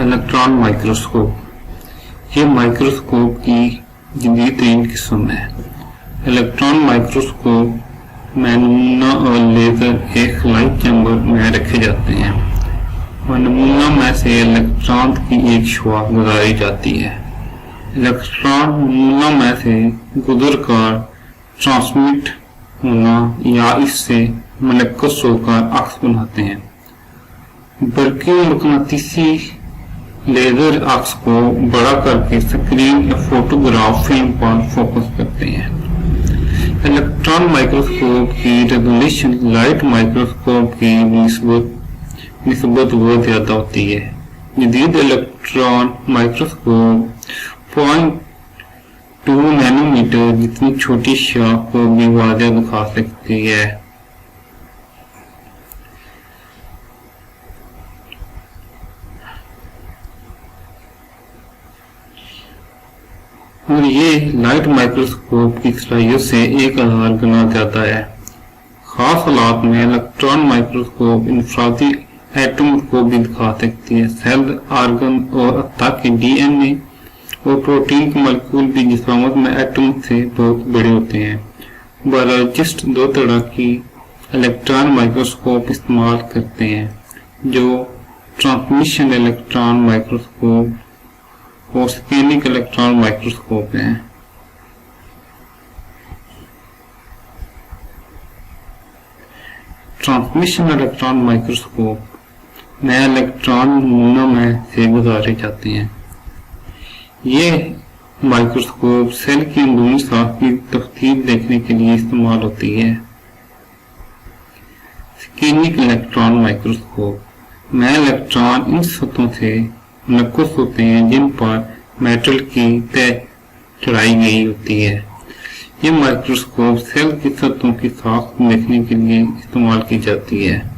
Electron microscope. ये microscope की जदीद-तरीन किस्म है। इलेक्ट्रॉन माइक्रोस्कोप में नमूना और लेजर एक लाइट चैम्बर में रखे जाते हैं और नमूना में से इलेक्ट्रॉन की एक शुआ गुजारी जाती है। इलेक्ट्रॉन नमूना में से गुजरकर ट्रांसमिट होना या इससे मलक्कुस होकर अक्स बनाते हैं। बल्कि मकनातीसी लेजर अक्स को बड़ा करके स्क्रीन या फोटोग्राफ फिल्म पर फोकस करते हैं। इलेक्ट्रॉन माइक्रोस्कोप की रेजोल्यूशन लाइट माइक्रोस्कोप की निस्बत बहुत ज्यादा होती है। जदीद इलेक्ट्रॉन माइक्रोस्कोप 0.2 नैनोमीटर जितनी छोटी शाख को भी वाज़ेह दिखा सकती है। और ये लाइट माइक्रोस्कोप की सलाहियत से 1000 गुना ज्यादा है। खास हालात में इलेक्ट्रॉन माइक्रोस्कोप इंफरादी एटम को भी दिखा सकती है। सेल, आर्गन और हत्ता कि DNA और प्रोटीन के मॉलिक्यूल भी जिस्मात में एटम से बहुत बड़े होते हैं। बायोलॉजिस्ट 2 तरह की इलेक्ट्रॉन माइक्रोस्कोप इस्तेमाल करते हैं, जो ट्रांसमिशन इलेक्ट्रॉन माइक्रोस्कोप और स्कैनिंग इलेक्ट्रॉन माइक्रोस्कोप है। ट्रांसमिशन इलेक्ट्रॉन माइक्रोस्कोप में इलेक्ट्रॉन नमूना में से गुजारे जाते हैं। ये माइक्रोस्कोप सेल की अंदरूनी साख की तफसील देखने के लिए इस्तेमाल होती है। स्कैनिंग इलेक्ट्रॉन माइक्रोस्कोप में इलेक्ट्रॉन इन सतहों से मलक्कुस होते हैं जिन पर मेटल की तह चढ़ाई गई होती है। ये माइक्रोस्कोप सेल की सतहों की साख देखने के लिए इस्तेमाल की जाती है।